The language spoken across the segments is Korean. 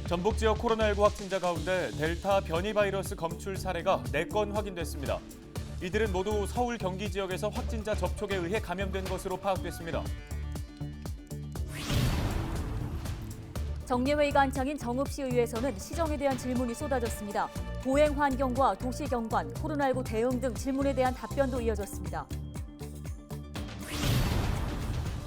전북 지역 코로나19 확진자 가운데 델타 변이 바이러스 검출 사례가 4건 확인됐습니다. 이들은 모두 서울, 경기 지역에서 확진자 접촉에 의해 감염된 것으로 파악됐습니다. 정례회의가 한창인 정읍시의회에서는 시정에 대한 질문이 쏟아졌습니다. 보행 환경과 도시 경관, 코로나19 대응 등 질문에 대한 답변도 이어졌습니다.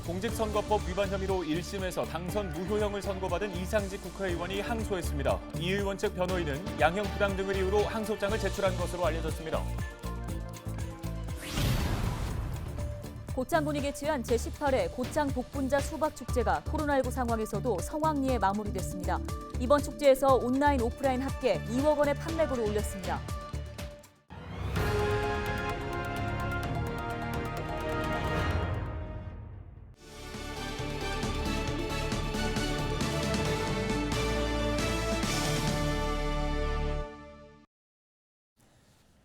공직선거법 위반 혐의로 1심에서 당선 무효형을 선고받은 이상직 국회의원이 항소했습니다. 이 의원 측 변호인은 양형 부당 등을 이유로 항소장을 제출한 것으로 알려졌습니다. 고창군이 개최한 제18회 고창 복분자 수박축제가 코로나19 상황에서도 성황리에 마무리됐습니다. 이번 축제에서 온라인, 오프라인 합계 2억 원의 판매고를 올렸습니다.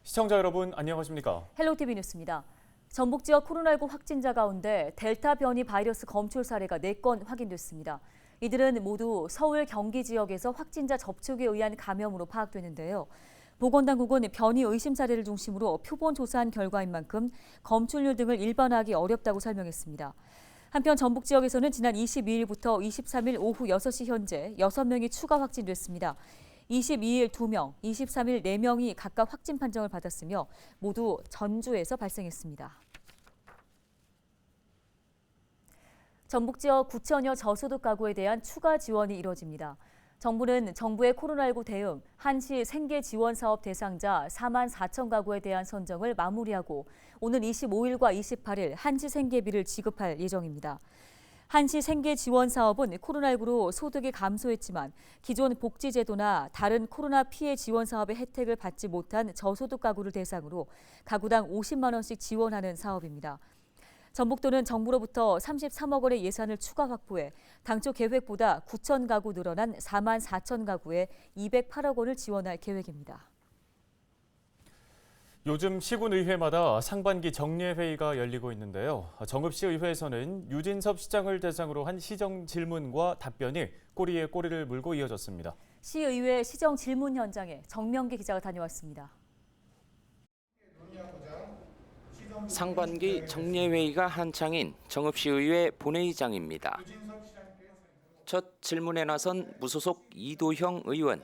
시청자 여러분 안녕하십니까? 헬로티비 뉴스입니다. 전북 지역 코로나19 확진자 가운데 델타 변이 바이러스 검출 사례가 4건 확인됐습니다. 이들은 모두 서울, 경기 지역에서 확진자 접촉에 의한 감염으로 파악되는데요. 보건당국은 변이 의심 사례를 중심으로 표본 조사한 결과인 만큼 검출률 등을 일반화하기 어렵다고 설명했습니다. 한편 전북 지역에서는 지난 22일부터 23일 오후 6시 현재 6명이 추가 확진됐습니다. 22일 2명, 23일 4명이 각각 확진 판정을 받았으며 모두 전주에서 발생했습니다. 전북 지역 9천여 저소득 가구에 대한 추가 지원이 이뤄집니다. 정부는 정부의 코로나19 대응 한시 생계 지원 사업 대상자 4만 4천 가구에 대한 선정을 마무리하고 오는 25일과 28일 한시 생계비를 지급할 예정입니다. 한시 생계 지원 사업은 코로나19로 소득이 감소했지만 기존 복지제도나 다른 코로나 피해 지원 사업의 혜택을 받지 못한 저소득 가구를 대상으로 가구당 50만 원씩 지원하는 사업입니다. 전북도는 정부로부터 33억 원의 예산을 추가 확보해 당초 계획보다 9천 가구 늘어난 4만 4천 가구에 208억 원을 지원할 계획입니다. 요즘 시군의회마다 상반기 정례회의가 열리고 있는데요. 정읍시의회에서는 유진섭 시장을 대상으로 한 시정 질문과 답변이 꼬리에 꼬리를 물고 이어졌습니다. 시의회 시정 질문 현장에 정명기 기자가 다녀왔습니다. 상반기 정례회의가 한창인 정읍시의회 본회의장입니다. 첫 질문에 나선 무소속 이도형 의원.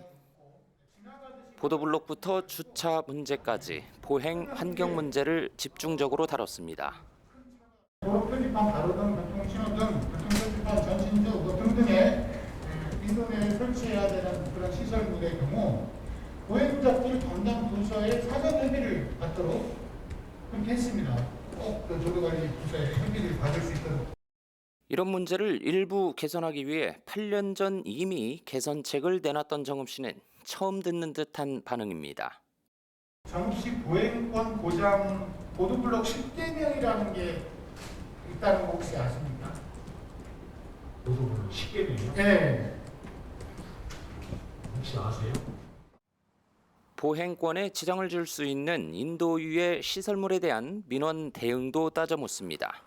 보도블록부터 주차 문제까지 보행 환경 문제를 집중적으로 다뤘습니다. 도로 표지판 가로 등 교통신호 등 교통표지판 전신주 등등의 인도내에 설치해야 되는 그런 시설물의 경우 보행자들 담당 부서의 사전 협의를 받도록 그렇게 했습니다. 꼭 도로관리 부서의 협의를 받을 수 있도록. 이런 문제를 일부 개선하기 위해 8년 전 이미 개선책을 내놨던 정읍시는 처음 듣는 듯한 반응입니다. 정읍시 보행권 보장 보도블록 10개명이라는 게 있다는 거 혹시 아십니까? 보도블록 10개명이요? 네. 혹시 아세요? 보행권에 지장을 줄 수 있는 인도유의 시설물에 대한 민원 대응도 따져 묻습니다.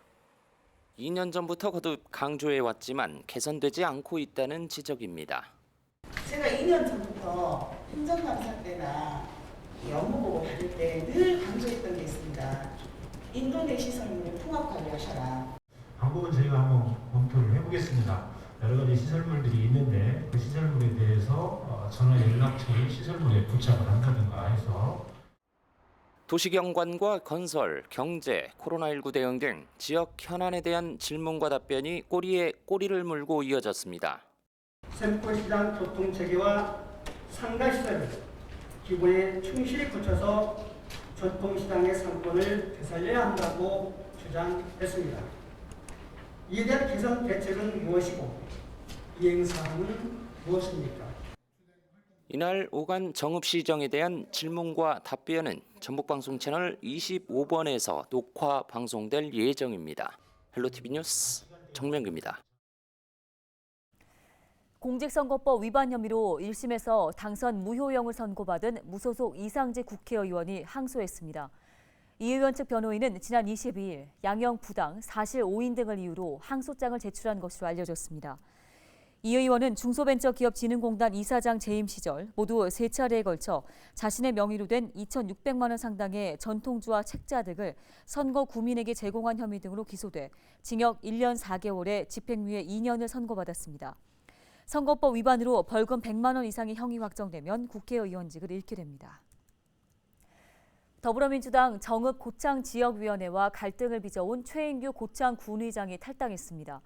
2년 전부터 거듭 강조해왔지만 개선되지 않고 있다는 지적입니다. 제가 2년 전부터 행정감사 때나 업무보고 받을 때 늘 강조했던 게 있습니다. 인도내 시설물을 통합관리하셔라. 방법은 저희가 한번 검토를 해보겠습니다. 여러 가지 시설물들이 있는데 그 시설물에 대해서 전화 연락처를 시설물에 부착을 한다든가 해서 도시경관과 건설, 경제, 코로나19 대응 등 지역 현안에 대한 질문과 답변이 꼬리에 꼬리를 물고 이어졌습니다. 샘플시장 교통체계와 상가시설 기본에 충실히 갖춰서 교통시장의 상권을 되살려야 한다고 주장했습니다. 이에 대한 개선 대책은 무엇이고 이행사항은 무엇입니까? 이날 오간 정읍시정에 대한 질문과 답변은 전북방송 채널 25번에서 녹화 방송될 예정입니다. 헬로티비 뉴스 정명규입니다. 공직선거법 위반 혐의로 1심에서 당선 무효형을 선고받은 무소속 이상직 국회의원이 항소했습니다. 이 의원 측 변호인은 지난 22일 양형 부당, 사실 오인 등을 이유로 항소장을 제출한 것으로 알려졌습니다. 이 의원은 중소벤처기업진흥공단 이사장 재임 시절 모두 3차례에 걸쳐 자신의 명의로 된 2,600만 원 상당의 전통주와 책자 등을 선거 구민에게 제공한 혐의 등으로 기소돼 징역 1년 4개월에 집행유예 2년을 선고받았습니다. 선거법 위반으로 벌금 100만 원 이상의 형이 확정되면 국회의원직을 잃게 됩니다. 더불어민주당 정읍 고창지역위원회와 갈등을 빚어온 최인규 고창 군의장이 탈당했습니다.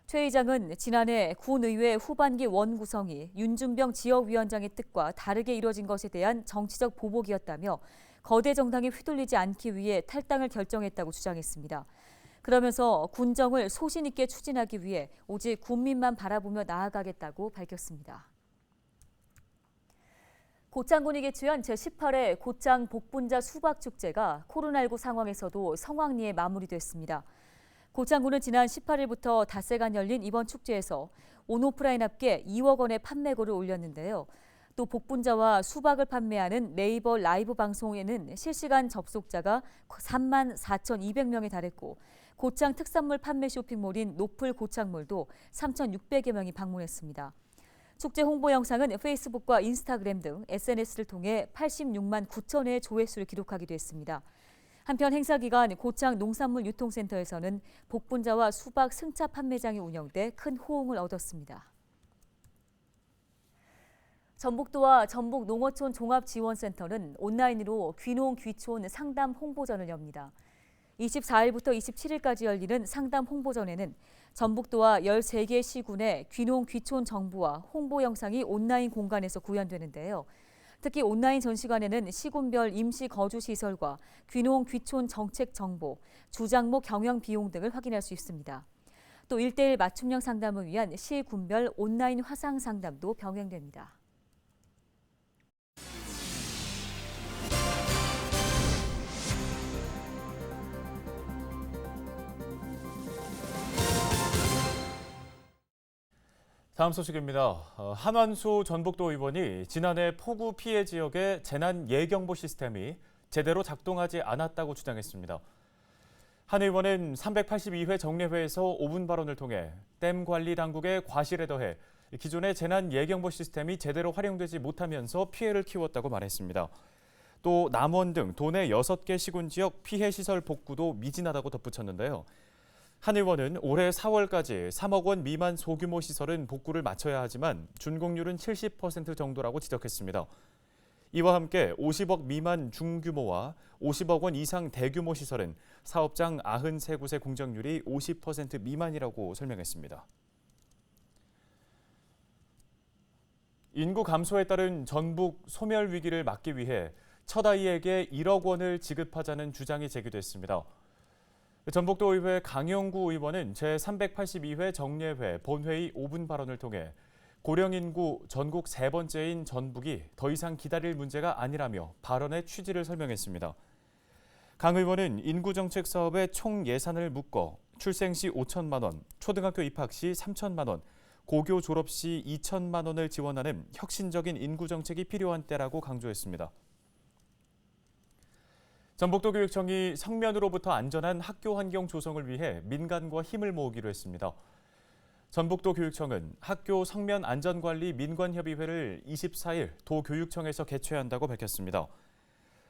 최 의장은 지난해 군의회 후반기 원구성이 윤준병 지역위원장의 뜻과 다르게 이뤄진 것에 대한 정치적 보복이었다며 거대 정당에 휘둘리지 않기 위해 탈당을 결정했다고 주장했습니다. 그러면서 군정을 소신 있게 추진하기 위해 오직 군민만 바라보며 나아가겠다고 밝혔습니다. 고창군이 개최한 제18회 고창 복분자 수박축제가 코로나19 상황에서도 성황리에 마무리됐습니다. 고창군은 지난 18일부터 닷새간 열린 이번 축제에서 온오프라인 합계 2억 원의 판매고를 올렸는데요. 또 복분자와 수박을 판매하는 네이버 라이브 방송에는 실시간 접속자가 34,200명에 달했고 고창 특산물 판매 쇼핑몰인 노플 고창몰도 3,600여 명이 방문했습니다. 축제 홍보 영상은 페이스북과 인스타그램 등 SNS를 통해 86만 9천 회의 조회수를 기록하기도 했습니다. 한편 행사 기간 고창 농산물 유통센터에서는 복분자와 수박 승차 판매장이 운영돼 큰 호응을 얻었습니다. 전북도와 전북농어촌 종합지원센터는 온라인으로 귀농 귀촌 상담 홍보전을 엽니다. 24일부터 27일까지 열리는 상담 홍보전에는 전북도와 13개 시군의 귀농 귀촌 정보와 홍보 영상이 온라인 공간에서 구현되는데요. 특히 온라인 전시관에는 시군별 임시 거주 시설과 귀농 귀촌 정책 정보, 주장목 경영 비용 등을 확인할 수 있습니다. 또 1:1 맞춤형 상담을 위한 시군별 온라인 화상 상담도 병행됩니다. 다음 소식입니다. 한완수 전북도 의원이 지난해 폭우 피해 지역의 재난 예경보 시스템이 제대로 작동하지 않았다고 주장했습니다. 한 의원은 382회 정례회에서 5분 발언을 통해 댐 관리 당국의 과실에 더해 기존의 재난 예경보 시스템이 제대로 활용되지 못하면서 피해를 키웠다고 말했습니다. 또 남원 등 도내 6개 시군 지역 피해 시설 복구도 미진하다고 덧붙였는데요. 한 의원은 올해 4월까지 3억 원 미만 소규모 시설은 복구를 마쳐야 하지만 준공률은 70% 정도라고 지적했습니다. 이와 함께 50억 미만 중규모와 50억 원 이상 대규모 시설은 사업장 93곳의 공정률이 50% 미만이라고 설명했습니다. 인구 감소에 따른 전북 소멸 위기를 막기 위해 첫 아이에게 1억 원을 지급하자는 주장이 제기됐습니다. 전북도 의회 강영구 의원은 제382회 정례회 본회의 5분 발언을 통해 고령 인구 전국 3번째인 전북이 더 이상 기다릴 문제가 아니라며 발언의 취지를 설명했습니다. 강 의원은 인구정책 사업의 총 예산을 묶어 출생 시 5천만 원, 초등학교 입학 시 3천만 원, 고교 졸업 시 2천만 원을 지원하는 혁신적인 인구정책이 필요한 때라고 강조했습니다. 전북도 교육청이 성면으로부터 안전한 학교 환경 조성을 위해 민간과 힘을 모으기로 했습니다. 전북도 교육청은 학교 성면 안전관리 민관협의회를 24일 도교육청에서 개최한다고 밝혔습니다.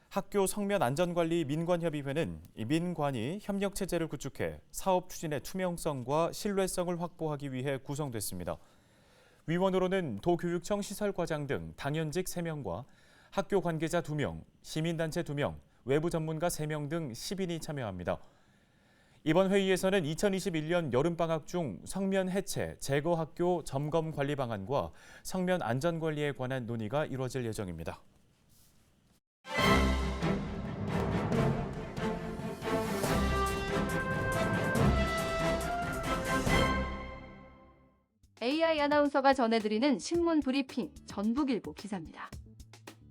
학교 성면 안전관리 민관협의회는 민관이 협력체제를 구축해 사업 추진의 투명성과 신뢰성을 확보하기 위해 구성됐습니다. 위원으로는 도교육청 시설과장 등 당연직 3명과 학교 관계자 2명, 시민단체 2명, 외부 전문가 3명 등 10인이 참여합니다. 이번 회의에서는 2021년 여름방학 중 성면 해체, 재거 학교 점검 관리 방안과 성면 안전관리에 관한 논의가 이루어질 예정입니다. AI 아나운서가 전해드리는 신문 브리핑 전북일보 기사입니다.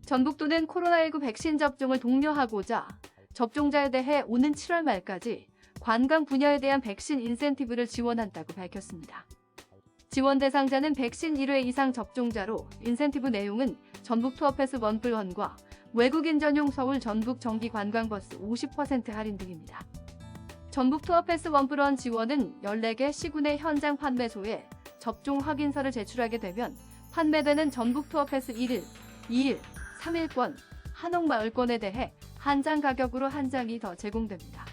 전북도는 코로나19 백신 접종을 독려하고자 접종자에 대해 오는 7월 말까지 관광 분야에 대한 백신 인센티브를 지원한다고 밝혔습니다. 지원 대상자는 백신 1회 이상 접종자로 인센티브 내용은 전북 투어패스 원플원과 외국인 전용 서울 전북 정기 관광버스 50% 할인 등입니다. 전북 투어패스 원플원 지원은 14개 시군의 현장 판매소에 접종 확인서를 제출하게 되면 판매되는 전북 투어 패스 1일, 2일, 3일권, 한옥마을권에 대해 한장 가격으로 한 장이 더 제공됩니다.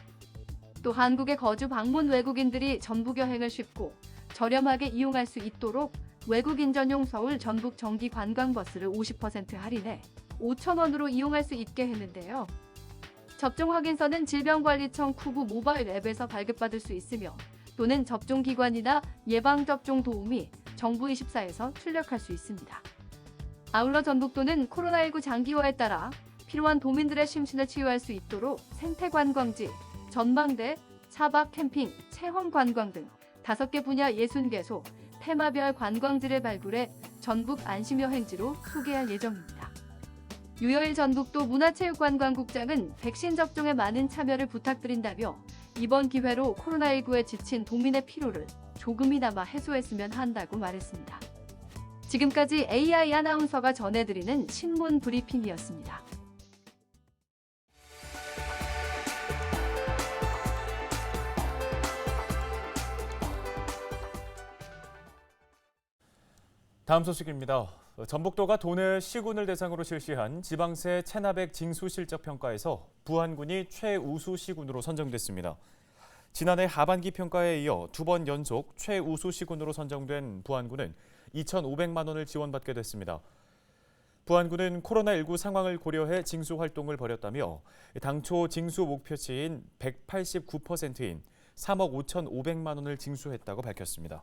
또 한국에 거주 방문 외국인들이 전북 여행을 쉽고 저렴하게 이용할 수 있도록 외국인 전용 서울 전북 정기 관광버스를 50% 할인해 5,000원으로 이용할 수 있게 했는데요. 접종 확인서는 질병관리청 쿠구 모바일 앱에서 발급받을 수 있으며 또는 접종기관이나 예방접종 도우미 정부24에서 출력할 수 있습니다. 아울러 전북도는 코로나19 장기화에 따라 필요한 도민들의 심신을 치유할 수 있도록 생태관광지, 전망대, 차박 캠핑, 체험관광 등 5개 분야 60개소, 테마별 관광지를 발굴해 전북 안심여행지로 소개할 예정입니다. 유여일 전북도 문화체육관광국장은 백신 접종에 많은 참여를 부탁드린다며 이번 기회로 코로나19에 지친 도민의 피로를 조금이나마 해소했으면 한다고 말했습니다. 지금까지 AI 아나운서가 전해드리는 신문 브리핑이었습니다. 다음 소식입니다. 전북도가 도내 시군을 대상으로 실시한 지방세 체납액 징수 실적 평가에서 부안군이 최우수 시군으로 선정됐습니다. 지난해 하반기 평가에 이어 2번 연속 최우수 시군으로 선정된 부안군은 2,500만 원을 지원받게 됐습니다. 부안군은 코로나19 상황을 고려해 징수 활동을 벌였다며 당초 징수 목표치인 189%인 3억 5,500만 원을 징수했다고 밝혔습니다.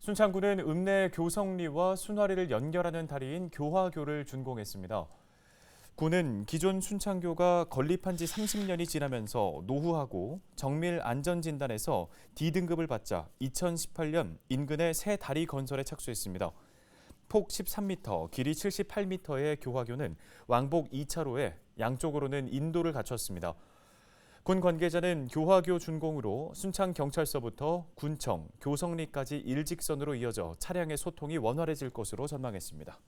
순창군은 읍내 교성리와 순화리를 연결하는 다리인 교화교를 준공했습니다. 군은 기존 순창교가 건립한 지 30년이 지나면서 노후하고 정밀 안전진단에서 D등급을 받자 2018년 인근에 새 다리 건설에 착수했습니다. 폭 13m, 길이 78m의 교화교는 왕복 2차로에 양쪽으로는 인도를 갖췄습니다. 군 관계자는 교화교 준공으로 순창경찰서부터 군청, 교성리까지 일직선으로 이어져 차량의 소통이 원활해질 것으로 전망했습니다.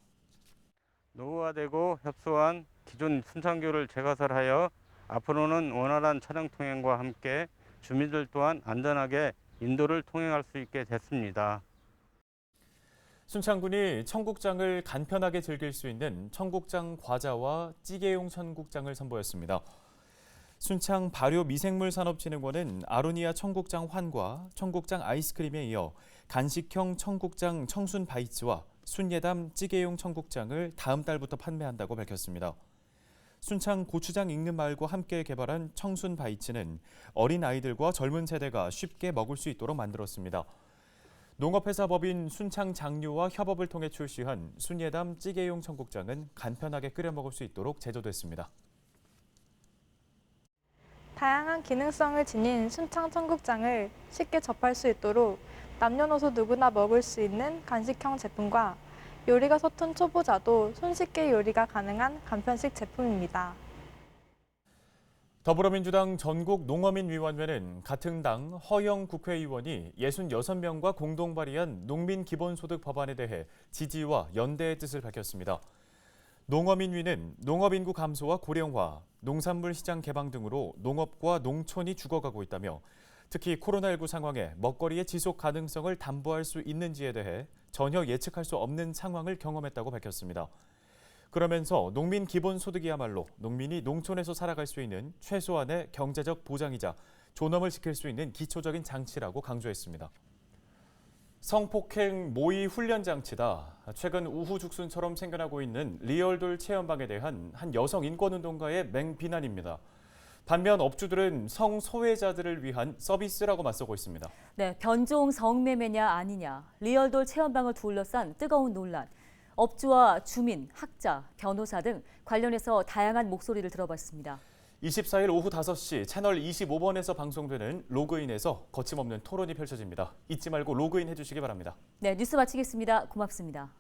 노후화되고 협소한 기존 순창교를 재가설하여 앞으로는 원활한 차량 통행과 함께 주민들 또한 안전하게 인도를 통행할 수 있게 됐습니다. 순창군이 청국장을 간편하게 즐길 수 있는 청국장 과자와 찌개용 청국장을 선보였습니다. 순창 발효미생물산업진흥원은 아로니아 청국장 환과 청국장 아이스크림에 이어 간식형 청국장 청순 바이츠와 순예담 찌개용 청국장을 다음 달부터 판매한다고 밝혔습니다. 순창 고추장 익는 마을과 함께 개발한 청순 바이츠는 어린 아이들과 젊은 세대가 쉽게 먹을 수 있도록 만들었습니다. 농업회사 법인 순창장류와 협업을 통해 출시한 순예담 찌개용 청국장은 간편하게 끓여 먹을 수 있도록 제조됐습니다. 다양한 기능성을 지닌 순창 청국장을 쉽게 접할 수 있도록 남녀노소 누구나 먹을 수 있는 간식형 제품과 요리가 서툰 초보자도 손쉽게 요리가 가능한 간편식 제품입니다. 더불어민주당 전국농어민위원회는 같은 당 허영 국회의원이 66명과 공동 발의한 농민기본소득 법안에 대해 지지와 연대의 뜻을 밝혔습니다. 농어민위는 농업인구 감소와 고령화, 농산물 시장 개방 등으로 농업과 농촌이 죽어가고 있다며 특히 코로나19 상황에 먹거리의 지속 가능성을 담보할 수 있는지에 대해 전혀 예측할 수 없는 상황을 경험했다고 밝혔습니다. 그러면서 농민 기본소득이야말로 농민이 농촌에서 살아갈 수 있는 최소한의 경제적 보장이자 존엄을 지킬 수 있는 기초적인 장치라고 강조했습니다. 성폭행 모의 훈련 장치다. 최근 우후죽순처럼 생겨나고 있는 리얼돌 체험방에 대한 한 여성 인권운동가의 맹비난입니다. 반면 업주들은 성소외자들을 위한 서비스라고 맞서고 있습니다. 네, 변종 성매매냐 아니냐, 리얼돌 체험방을 둘러싼 뜨거운 논란. 업주와 주민, 학자, 변호사 등 관련해서 다양한 목소리를 들어봤습니다. 24일 오후 5시 채널 25번에서 방송되는 로그인에서 거침없는 토론이 펼쳐집니다. 잊지 말고 로그인 해주시기 바랍니다. 네, 뉴스 마치겠습니다. 고맙습니다.